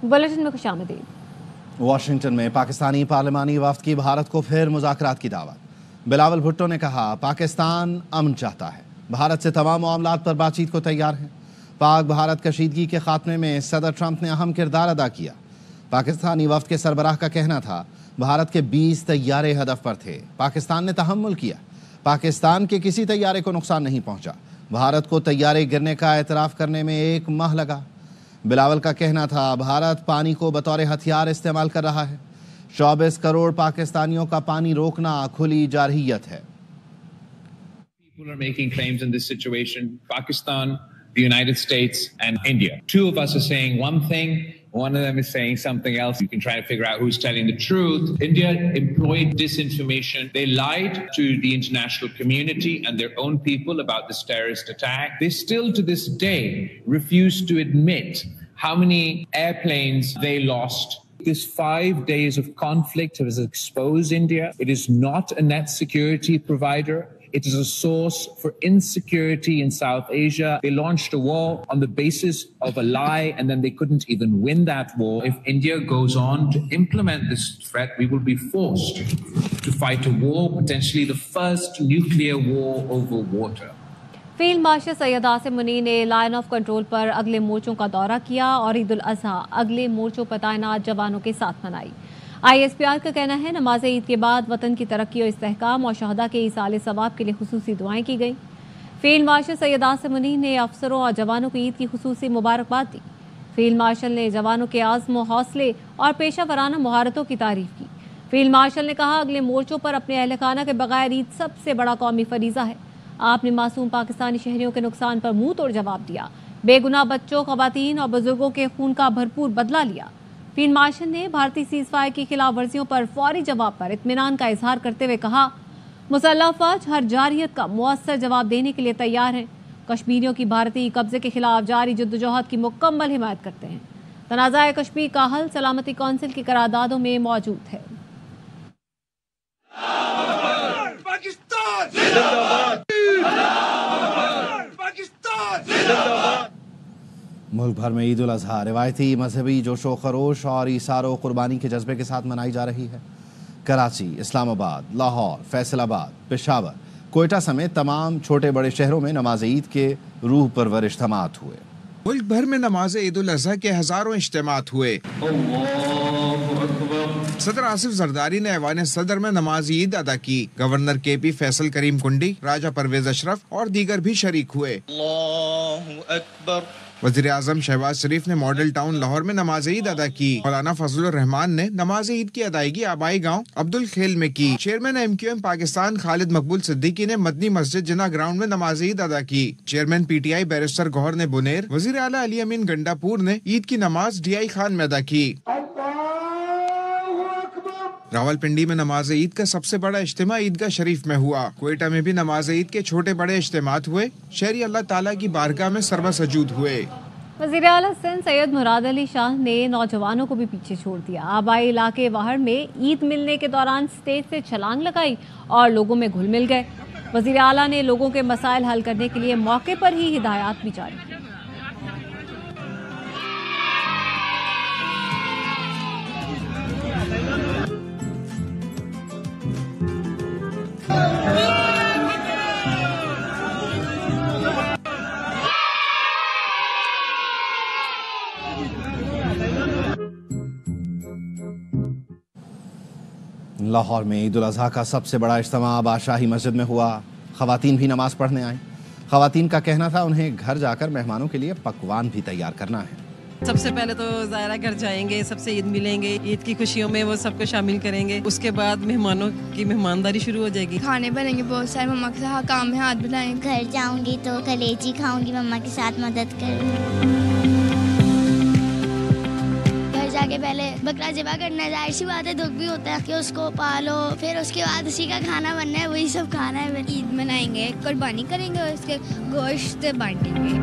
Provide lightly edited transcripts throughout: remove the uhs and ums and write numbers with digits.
Bulletin में खुशामदीद। Washington में पाकिस्तानी पार्लिमानी वफ्द की भारत को फिर मुज़ाकरात की दावत। बिलावल भुट्टो ने कहा, पाकिस्तान अमन चाहता है, भारत से तमाम मामलात पर बातचीत को तैयार है। पाक भारत कशीदगी के खात्मे में सदर ट्रंप ने अहम किरदार अदा किया। पाकिस्तानी वफ्द के सरबराह का कहना था, भारत के 20 तैयारे हदफ पर थे, पाकिस्तान ने तहम्मुल किया, पाकिस्तान के किसी तैयारे को नुकसान नहीं पहुंचा, भारत को तैयारे गिरने का एतराफ़ करने में 1 माह लगा। बिलावल का कहना था, भारत पानी को बतौर हथियार इस्तेमाल कर रहा है, 24 करोड़ पाकिस्तानियों का पानी रोकना खुली जारहियत है। People are making claims in this situation. Pakistan, the United States, and India. Two of us are saying one thing. One of them is saying something else. You can try to figure out who's telling the truth. India employed disinformation. They lied to the international community and their own people about this terrorist attack. They still, to this day, refuse to admit how many airplanes they lost. This 5 days of conflict has exposed India. It is not a net security provider. It is a source for insecurity in South Asia. They launched a war on the basis of a lie, and then they couldn't even win that war. If India goes on to implement this threat, we will be forced to fight a war, potentially the first nuclear war over water. Field marshal Syed Asim Munir ने line of control पर अगले मोर्चों का दौरा किया और ईद उल अजहा अगले मोर्चों पर तैनात जवानों के साथ मनाई। ISPR का कहना है, नमाज ईद के बाद वतन की तरक्की और इस्तेहकाम और शहदा के ईसाल सवाब के लिए खुसूसी दुआएं की गई। फील्ड मार्शल सैयद आसिम मुनीर ने अफसरों और जवानों को ईद की खुसूसी मुबारकबाद दी। फील्ड मार्शल ने जवानों के आज़्म व हौसले और पेशा वराना महारतों की तारीफ की। फील्ड मार्शल ने कहा, अगले मोर्चों पर अपने अहल खाना के बगैर ईद सबसे बड़ा कौमी फरीजा है। आपने मासूम पाकिस्तानी शहरियों के नुकसान पर मुंह तोड़ जवाब दिया, बेगुनाह बच्चों, खवातीन और बुजुर्गों के खून का भरपूर बदला लिया। फील्ड मार्शल ने भारतीय सीज़फायर की खिलाफ वर्जियों पर फौरी जवाब पर इत्मीनान का इजहार करते हुए कहा, मुसल्लह अफवाज हर जारियत का मुअस्सर जवाब देने के लिए तैयार हैं। कश्मीरियों की भारतीय कब्जे के खिलाफ जारी जद्दोजहद की मुकम्मल हिमायत करते हैं। तनाज़ा कश्मीर का हल सलामती कौंसिल की करारदादों में मौजूद है। मुल्क भर में ईद उल अजहा रिवायती मजहबी जोशो खरोश और ईसारो कुर्बानी के जज्बे के साथ मनाई जा रही है। कराची, इस्लामाबाद, लाहौर, फैसलाबाद, पेशावर, कोयटा समेत तमाम छोटे बड़े शहरों में नमाज ईद के रूह परवर इज्तिमात हुए। मुल्क भर में नमाज ईद उल अजहा के हजारों इज्तिमात हुए। सदर आसिफ जरदारी ने ऐवान सदर में नमाज ईद अदा की। गवर्नर KP फैसल करीम कुंडी, राजा परवेज अशरफ और दीगर भी शरीक हुए। वज़ीर आज़म शहबाज शरीफ ने मॉडल टाउन लाहौर में नमाज ईद अदा की। मौलाना फजलुर रहमान ने नमाज ईद की अदायगी आबाई गांव अब्दुल खेल में की। चेयरमैन MQM पाकिस्तान खालिद मकबूल सिद्दीकी ने मदनी मस्जिद जिना ग्राउंड में नमाज ईद अदा की। चेयरमैन PTI बैरिस्टर गौहर ने बुनेर, वज़ीर आला अली अमीन गंडापुर ने ईद की नमाज DI खान में अदा की। रावलपिंडी में नमाज ईद का सबसे बड़ा इज्तिमा ईदगाह शरीफ में हुआ। कोयटा में भी नमाज ईद के छोटे बड़े इज्तिमात हुए। शहरी अल्लाह ताला की बारगाह में सरबा सजूद हुए। वज़ीर आला सिंध सैयद मुराद अली शाह ने नौजवानों को भी पीछे छोड़ दिया। आबाई इलाके वाहड़ में ईद मिलने के दौरान स्टेज से छलांग लगाई और लोगों में घुल मिल गए। वज़ीर आला ने लोगों के मसाइल हल करने के लिए मौके पर ही हिदायत भी जारी की। लाहौर में ईद उल अजहा का सबसे बड़ा इज्तिमा बादशाही मस्जिद में हुआ। खवातीन भी नमाज पढ़ने आई। खवातीन का कहना था, उन्हें घर जाकर मेहमानों के लिए पकवान भी तैयार करना है। सबसे पहले तो ज़ायरा घर जाएंगे, सबसे ईद मिलेंगे, ईद की खुशियों में वो सबको शामिल करेंगे। उसके बाद मेहमानों की मेहमानदारी शुरू हो जाएगी। खाने बनेंगे बहुत सारे, मम्मा के साथ काम में हाथ बटाएंगे। घर जाऊंगी तो कलेजी खाऊंगी, मम्मा के साथ मदद करूंगी। जाके पहले बकरा ज़िबा करना है, जाहिर सी बात है दुख भी होता है कि उसको पालो, फिर उसके बाद उसी का खाना बनना है, वही सब खाना है। ईद मनाएंगे, कुर्बानी करेंगे और उसके गोश्त बांटेंगे।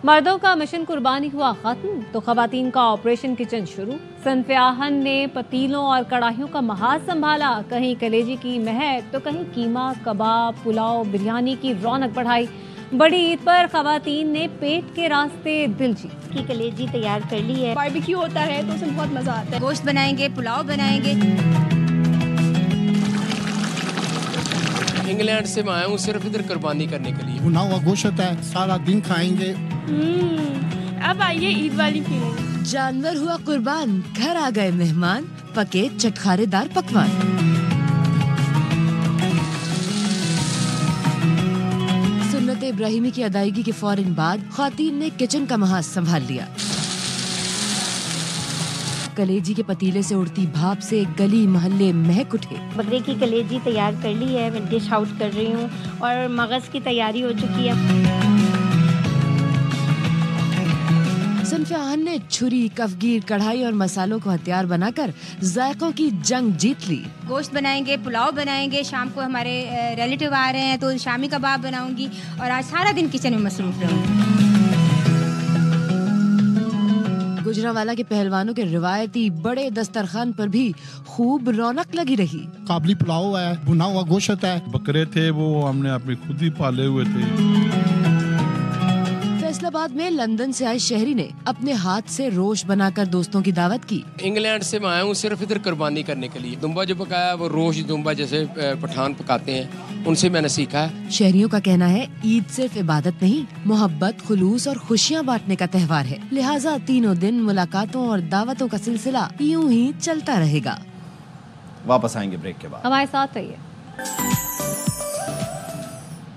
मर्दों का मिशन कुर्बानी हुआ खत्म तो खवातीन का ऑपरेशन किचन शुरू। सनफ़े आहन ने पतीलों और कड़ाहियों का महाज संभाला। कहीं कलेजी की महक तो कहीं कीमा, कबाब, पुलाव, बिरयानी की रौनक बढ़ाई। बड़ी ईद पर खवातीन ने पेट के रास्ते दिल जीत की कलेजी तैयार कर ली है। बारबेक्यू होता है तो उसमें बहुत मजा आता है। गोश्त बनाएंगे, पुलाव बनाएंगे। इंग्लैंड से मैं आया हूँ सिर्फ इधर कुर्बानी करने के लिए। भुना हुआ गोश्त है, सारा दिन खाएंगे। अब आइए ईद वाली फीलिंग। जानवर हुआ कुर्बान, घर आ गए मेहमान, पके चटखारेदार पकवान। सुन्नत इब्राहिमी की अदायगी के फौरन बाद ख्वातीन ने किचन का महाज संभाल लिया। कलेजी के पतीले से उड़ती भाप से गली मोहल्ले महक उठे। बकरे की कलेजी तैयार कर ली है, मैं डिश आउट कर रही हूँ और मगज की तैयारी हो चुकी है। सनफियान ने छुरी, कफगीर, कढ़ाई और मसालों को हथियार बनाकर जायकों की जंग जीत ली। गोश्त बनाएंगे, पुलाव बनाएंगे। शाम को हमारे रिलेटिव आ रहे हैं तो शामी कबाब बनाऊंगी और आज सारा दिन किचन में मसरूफ रहूंगी। गुजरांवाला के पहलवानों के रिवायती बड़े दस्तरखान पर भी खूब रौनक लगी रही। काबली पुलाव है, भुना हुआ गोश्त है। बकरे थे वो हमने अपने खुद ही पाले हुए थे। फैसलाबाद में लंदन से आए शहरी ने अपने हाथ से रोश बनाकर दोस्तों की दावत की। इंग्लैंड से मैं आया हूँ सिर्फ इधर कुर्बानी करने के लिए। दुम्बा जो पकाया वो रोश दुम्बा जैसे पठान पकाते हैं, उनसे मैंने सीखा। शहरियों का कहना है ईद सिर्फ इबादत नहीं, मोहब्बत, खुलूस और खुशियाँ बांटने का त्योहार है। लिहाजा तीनों दिन मुलाकातों और दावतों का सिलसिला यूं ही चलता रहेगा। वापस आएंगे ब्रेक के बाद, हमारे साथ रहिए।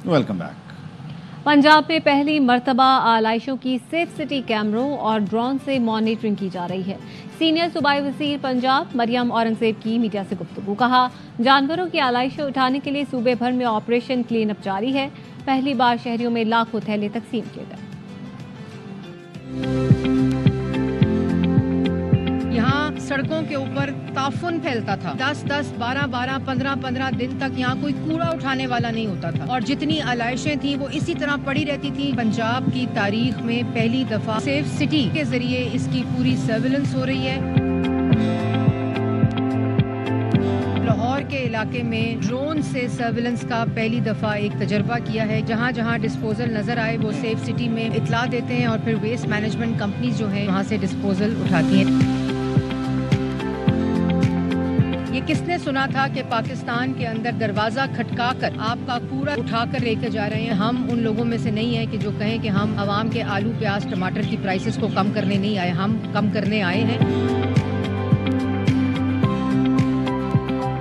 Welcome back. पंजाब में पहली मर्तबा आलाइशों की सेफ सिटी कैमरों और ड्रोन से मॉनिटरिंग की जा रही है। सीनियर सूबाई वज़ीर पंजाब मरियम औरंगजेब की मीडिया से गुफ्तगू। कहा, जानवरों की आलाइशें उठाने के लिए सूबे भर में ऑपरेशन क्लीन अप जारी है। पहली बार शहरियों में लाखों थैले तकसीम किए गए। यहाँ सड़कों के ऊपर ताफुन फैलता था। 10-10, 12-12, 15-15 दिन तक यहाँ कोई कूड़ा उठाने वाला नहीं होता था और जितनी आलाइशें थी वो इसी तरह पड़ी रहती थी। पंजाब की तारीख में पहली दफा सेफ सिटी के जरिए इसकी पूरी सर्विलेंस हो रही है। लाहौर के इलाके में ड्रोन से सर्विलेंस का पहली दफा एक तजर्बा किया है। जहाँ जहाँ डिस्पोजल नजर आए वो सेफ सिटी में इतला देते हैं और फिर वेस्ट मैनेजमेंट कंपनीज जो है वहाँ से डिस्पोजल उठाती हैं। ये किसने सुना था कि पाकिस्तान के अंदर दरवाजा खटकाकर आपका कूड़ा उठाकर लेकर जा रहे हैं। हम उन लोगों में से नहीं है कि जो कहें कि हम आवाम के आलू, प्याज, टमाटर की प्राइसेस को कम करने नहीं आए, हम कम करने आए हैं।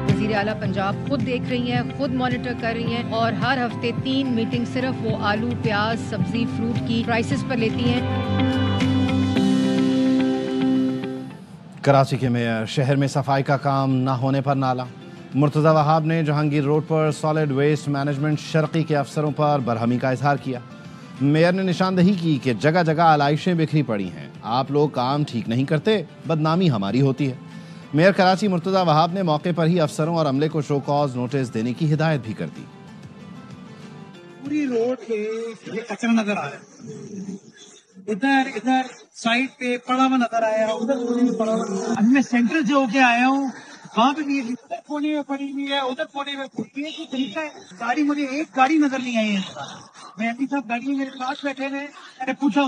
वज़ीर आला पंजाब खुद देख रही हैं, खुद मॉनिटर कर रही हैं और हर हफ्ते 3 मीटिंग सिर्फ वो आलू, प्याज, सब्जी, फ्रूट की प्राइसेस पर लेती हैं। कराची के मेयर शहर में सफाई का काम न होने पर नाला। मुर्तज़ा वहाब ने जहांगीर रोड पर सॉलिड वेस्ट मैनेजमेंट शर्की के अफसरों पर बरहमी का इजहार किया। मेयर ने निशानदही की कि जगह जगह आलाइशें बिखरी पड़ी हैं, आप लोग काम ठीक नहीं करते, बदनामी हमारी होती है। मेयर कराची मुर्तज़ा वहाब ने मौके पर ही अफसरों और अमले को शो कॉज नोटिस देने की हिदायत भी कर दी। पूरी रोड पे ये कचरा नजर आ रहा है, इधर इधर साइड पे पड़ा हुआ नजर आया, उधर पड़ा हुआ। अभी मैं सेंटर से होके आया हूँ, वहाँ पे भी उधर कोने में पड़ी हुई है, उधर कोने में पड़ी हुई है। तरीका है, गाड़ी मुझे एक गाड़ी नजर नहीं आई है। मैं अभी सब गाड़ी में मेरे पास बैठे हुए, मैंने पूछा,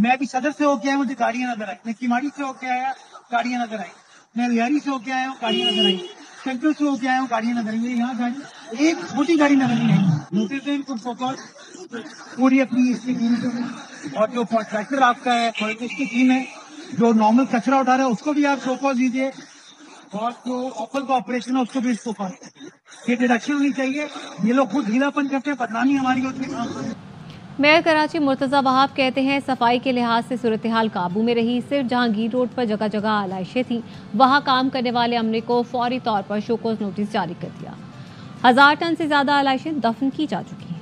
मैं अभी सदर से होके आया, मुझे गाड़ियाँ नजर आई। मैं किमाड़ी से होके आया, गाड़ियाँ नजर आई। मैं रियारी से होके आया हूँ, गाड़ियाँ नजर आई। सेंटर से होके आया हूँ, गाड़ियाँ नजर आई। यहाँ गाड़ी एक छोटी गाड़ी नजर नहीं आई। नोटिस दें इनको पूरी अपनी इसकी टीम और जो कॉन्ट्रैक्टर आपका है उसकी टीम है जो नॉर्मल कचरा उठा रहा है उसको भी आप शोकॉज दीजिए और जो ओपन का ऑपरेशन है उसको भी शोकॉज। ये डिडक्शन होनी चाहिए। ये लोग खुद ढीलापन करते हैं, बदनामी हमारी होती है। मेयर कराची मुर्तज़ा वहाब कहते हैं सफाई के लिहाज से सूरत हाल काबू में रही। सिर्फ जहांगीर रोड पर जगह जगह आलाइशें थीं, वहाँ काम करने वाले अमले को फौरी तौर पर शोकॉज नोटिस जारी कर दिया। 1000 टन से ज्यादा आलाइशें दफन की जा चुकी हैं।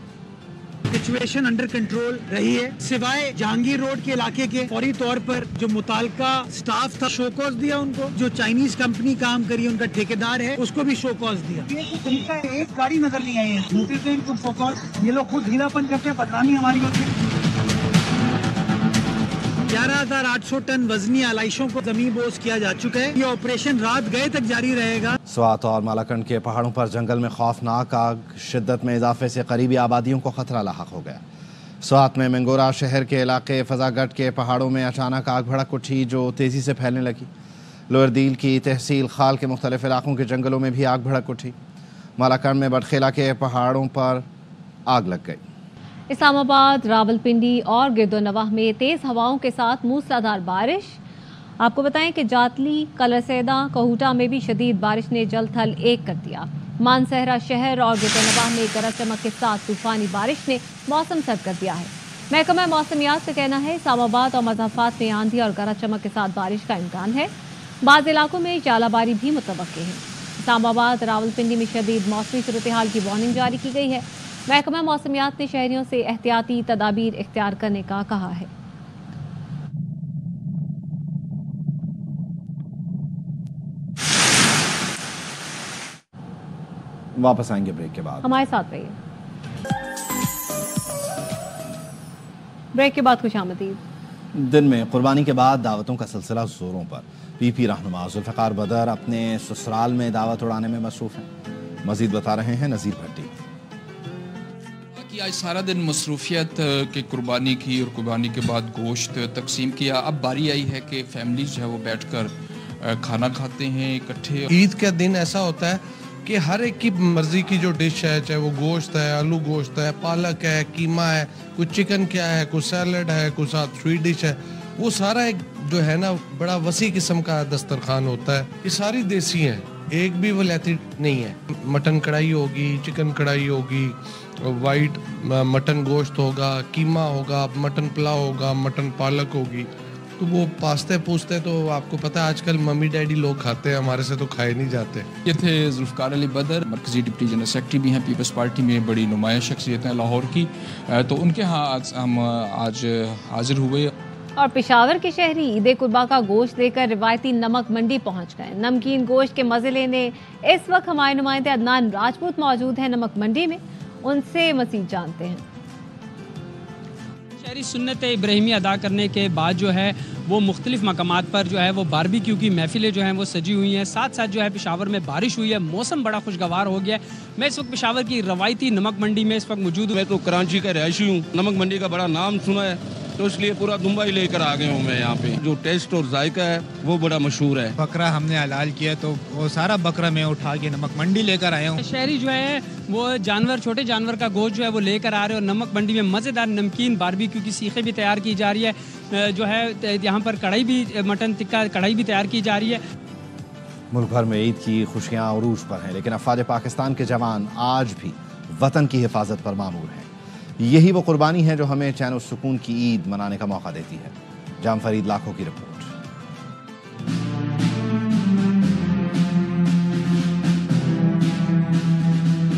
सिचुएशन अंडर कंट्रोल रही है, सिवाय जहांगीर रोड के इलाके के फौरी तौर पर जो मुताल्लिका स्टाफ था शोकॉज दिया उनको। जो चाइनीज कंपनी काम करी उनका ठेकेदार है उसको भी शोकॉज दिया। ये तरीका है, एक गाड़ी नजर नहीं आई है। नोटिस दें इनको शोकॉज। ये लोग खुद ढीलापन करते हैं, बदनामी हमारी होती है। 11,800 टन वजनी आलाइशों को जमीन बोझ किया जा चुका है। ये ऑपरेशन रात गए तक जारी रहेगा। स्वात और मालाकंड के पहाड़ों पर जंगल में खौफनाक आग, शिद्दत में इजाफे से करीबी आबादियों को खतरा लाहक हो गया। स्वात में मंगोरा शहर के इलाके फजागढ़ के पहाड़ों में अचानक आग भड़क उठी जो तेजी से फैलने लगी। लोअर दील की तहसील खाल के मुख्तलिफ इलाकों के जंगलों में भी आग भड़क उठी। मालाकंड में बड़खेला के पहाड़ों पर आग लग गई। इस्लामाबाद, रावलपिंडी और गिरदोनवाह में तेज हवाओं के साथ मूसलाधार बारिश। आपको बताएं कि जातली, कलरसैदा, कहूटा में भी शदीद बारिश ने जल थल एक कर दिया। मानसहरा शहर और गिरदोनवाह में गरज चमक के साथ तूफानी बारिश ने मौसम सर्द कर दिया है। महकमा मौसमियात का कहना है इस्लामाबाद और मज़ाफ़ात में आंधी और गरज चमक के साथ बारिश का इम्कान है। बाज़ इलाकों में जालाबारी भी मुतवक्के है। इस्लामाबाद, रावलपिंडी में शदीद मौसमी सूरत हाल की वार्निंग जारी की गई है। महकमा मौसमियात ने शहरियों से एहतियाती तदाबीर इख्तियार करने का कहा है। वापस आएंगे ब्रेक के बाद, हमारे साथ रहिए। ब्रेक के बाद खुशामदीद। दिन में कुर्बानी के बाद दावतों का सिलसिला जोरों पर। पीपी रहनुमा जुल्फ़िकार बदर अपने ससुराल में दावत उड़ाने में मसरूफ हैं। मजीद बता रहे हैं नज़ीर भट्टी। कि आज सारा दिन मसरूफियत के कुर्बानी की और कुर्बानी के बाद गोश्त तकसीम किया। अब बारी आई है कि फैमिली जो है वो बैठकर खाना खाते हैं इकट्ठे। ईद का दिन ऐसा होता है कि हर एक की मर्जी की जो डिश है, चाहे वो गोश्त है, आलू गोश्त है, पालक है, कीमा है, कुछ चिकन क्या है, कुछ सैलड है, कुछ साथ स्वीट डिश है, वो सारा एक जो है ना बड़ा वसी किस्म का दस्तरखान होता है। ये सारी देसी हैं, एक भी वलैती नहीं है। मटन कढ़ाई होगी, चिकन कढ़ाई होगी, वाइट मटन गोश्त होगा, कीमा होगा, मटन पुलाव होगा, मटन पालक होगी। तो वो पास्ते पूछते तो आपको पता है आजकल मम्मी डैडी लोग खाते हैं, हमारे से तो खाए नहीं जाते। ये थे जुल्फ़िकार अली बदर, मरकजी डिप्टी जनरल सेक्रेटरी भी हैं पीपल्स पार्टी में, बड़ी नुमाया शख्सियत हैं लाहौर की। तो उनके यहाँ हम आज हाजिर हुए। और पेशावर के शहरी ईद कुर्बा का गोश्त लेकर रिवायती नमक मंडी पहुंच गए। नमकीन गोश्त के मजे लेने इस वक्त हमारे नुमाइंदे अदनान राजपूत मौजूद हैं नमक मंडी में, उनसे मज़ीद जानते हैं। शहरी सुन्नत इब्राहिमी अदा करने के बाद जो है वो मुख्तलिफ मकामात पर जो है वो बारबेक्यू की महफिलें जो हैं वो सजी हुई हैं। साथ साथ जो है पेशावर में बारिश हुई है, मौसम बड़ा खुशगवार हो गया है। मैं इस वक्त पेशावर की रवायती नमक मंडी में इस वक्त मौजूद हूँ। मैं तो कराची का रहायशी हूँ, नमक मंडी का बड़ा नाम सुना है तो इसलिए पूरा दुम्बा ही लेकर आ गया हूँ मैं यहाँ पे। जो टेस्ट और जायका है वो बड़ा मशहूर है। बकरा हमने हलाल किया तो वो सारा बकरा मैं उठा के नमक मंडी लेकर आया हूँ। शहरी जो है वो जानवर, छोटे जानवर का गोश्त जो है वो लेकर आ रहे हैं और नमक मंडी में मज़ेदार नमकीन बारबेक्यू की सीखें भी तैयार की जा रही है। जो है यहाँ पर कढ़ाई भी, मटन टिक्का कढ़ाई भी तैयार की जा रही है। मुल्क भर में ईद की खुशियाँ अरूज पर हैं, लेकिन अफवाज पाकिस्तान के जवान आज भी वतन की हिफाजत पर मामूर हैं। यही वो कुर्बानी है जो हमें चैन और सुकून की ईद मनाने का मौका देती है। जाम फरीद लाखों की रिपोर्ट।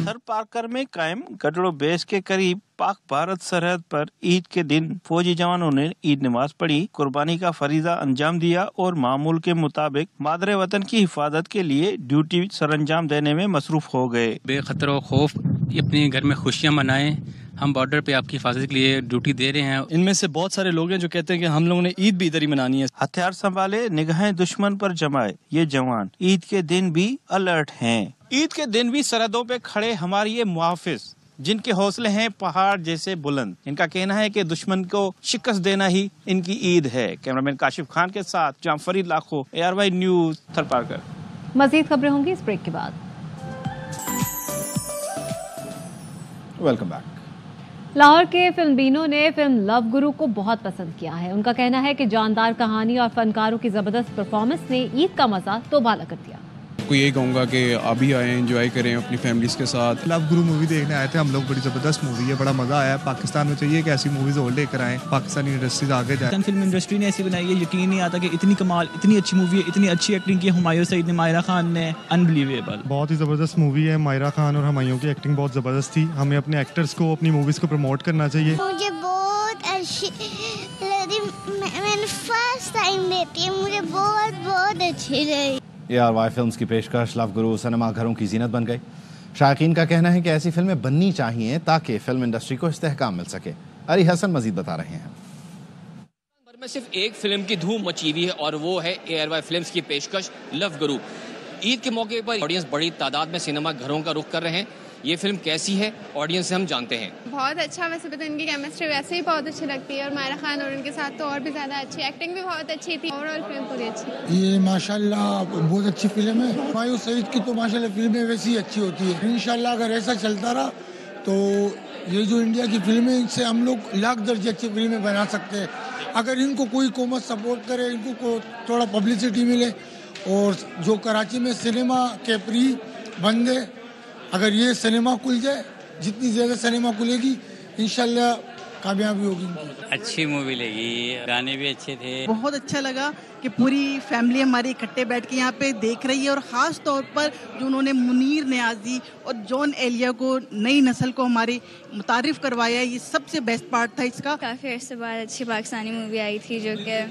सर पार्कर में कायम गडड़ो बेस के करीब पाक भारत सरहद पर ईद के दिन फौजी जवानों ने ईद नमाज पढ़ी, कुर्बानी का फरीजा अंजाम दिया और मामूल के मुताबिक मादरे वतन की हिफाजत के लिए ड्यूटी सरअंजाम देने में मसरूफ हो गए। बेखतरो खौफ अपने घर में खुशियाँ मनाएं, हम बॉर्डर पे आपकी हिफाजत के लिए ड्यूटी दे रहे हैं। इनमें से बहुत सारे लोग हैं जो कहते हैं कि हम लोगों ने ईद भी इधर ही मनानी है। हथियार संभाले, निगाहें दुश्मन पर जमाए, ये जवान ईद के दिन भी अलर्ट हैं। ईद के दिन भी सरहदों पे खड़े हमारे ये मुहाफिज, जिनके हौसले हैं पहाड़ जैसे बुलंद, इनका कहना है कि दुश्मन को शिकस्त देना ही इनकी ईद है। कैमरामैन काशिफ खान के साथ जाम फरीद लाखों, ARY न्यूज, थरपारकर। मजीद खबरें होंगी इस ब्रेक के बाद। Welcome back. लाहौर के फिल्मबीनों ने फिल्म लव गुरु को बहुत पसंद किया है। उनका कहना है कि जानदार कहानी और फनकारों की जबरदस्त परफॉर्मेंस ने ईद का मजा दोबाला कर दिया। आपको यही कहूँगा कि अभी आए, एंजॉय करें अपनी फैमिलीज के साथ। लव गुरु मूवी देखने आए थे हम लोग, बड़ी जबरदस्त मूवी है, बड़ा मजा आया। पाकिस्तान में चाहिए कि ऐसी मूवीज और लेकर आए, पाकिस्तानी इंडस्ट्रीज आगे जाए। फिल्म इंडस्ट्री ने ऐसी बनाई है, यकीन नहीं आता कि इतनी कमाल, इतनी अच्छी मूवी है, इतनी अच्छी एक्टिंग की हुमायूं सईद ने, मायरा खान ने, अनबिलीवेबल। बहुत ही जबरदस्त मूवी है, मायरा खान और हुमायूं की एक्टिंग बहुत जबरदस्त थी। हमें अपने एक्टर्स को, अपनी मूवीज को प्रमोट करना चाहिए। मुझे बहुत अच्छी लगी, मैंने फर्स्ट टाइम देखी है, मुझे बहुत अच्छी लगी। ARY फिल्म्स की पेशकश लव गुरु सिनेमा घरों की जीनत बन गई। शायकीन का कहना है कि ऐसी फिल्में बननी चाहिए ताकि फिल्म इंडस्ट्री को इस्तेहकाम मिल सके। अली हसन मजीद बता रहे हैं। में सिर्फ एक फिल्म की धूम मची हुई है और वो है ARY फिल्म्स की पेशकश लव गुरु। ईद के मौके पर ऑडियंस बड़ी तादाद में सिनेमा घरों का रुख कर रहे हैं। ये फिल्म कैसी है, ऑडियंस से हम जानते हैं। बहुत अच्छा, वैसे तो इनकी केमिस्ट्री वैसे ही बहुत अच्छी लगती है और मायरा खान और उनके साथ तो और भी ज्यादा अच्छी, एक्टिंग भी बहुत अच्छी थी, ओवरऑल फिल्म पूरी अच्छी। ये माशाल्लाह बहुत अच्छी फिल्म है। हुमायूं सईद की तो माशाल्लाह फिल्में वैसी ही अच्छी होती है। इंशाल्लाह अगर ऐसा चलता रहा तो ये जो इंडिया की फिल्में, इनसे हम लोग लाख दर्जे अच्छी फिल्में बना सकते हैं। अगर इनको कोई कौमत सपोर्ट करे, इनको थोड़ा पब्लिसिटी मिले और जो कराची में सिनेमा के प्री बंद है, अगर ये सिनेमा खुल जाए, जितनी ज़्यादा सिनेमा खुलेगी इंशाल्लाह कामयाबी होगी। अच्छी मूवी लगी, गाने भी अच्छे थे। बहुत अच्छा लगा कि पूरी फैमिली हमारी इकट्ठे बैठ के यहाँ पे देख रही है और ख़ास तौर पर जो उन्होंने मुनीर नियाजी और जॉन एलिया को, नई नस्ल को हमारी मुतारिफ करवाया, ये सबसे बेस्ट पार्ट था इसका। काफ़ी अर्से बाद अच्छी पाकिस्तानी मूवी आई थी जो कि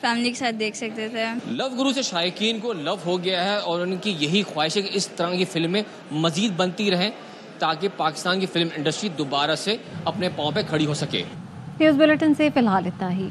फैमिली के साथ देख सकते थे। लव गुरु से शायकीन को लव हो गया है और उनकी यही ख्वाहिश है कि इस तरह की फिल्में मजीद बनती रहें ताकि पाकिस्तान की फिल्म इंडस्ट्री दोबारा से अपने पांव पे खड़ी हो सके। न्यूज़ बुलेटिन से फिलहाल इतना ही।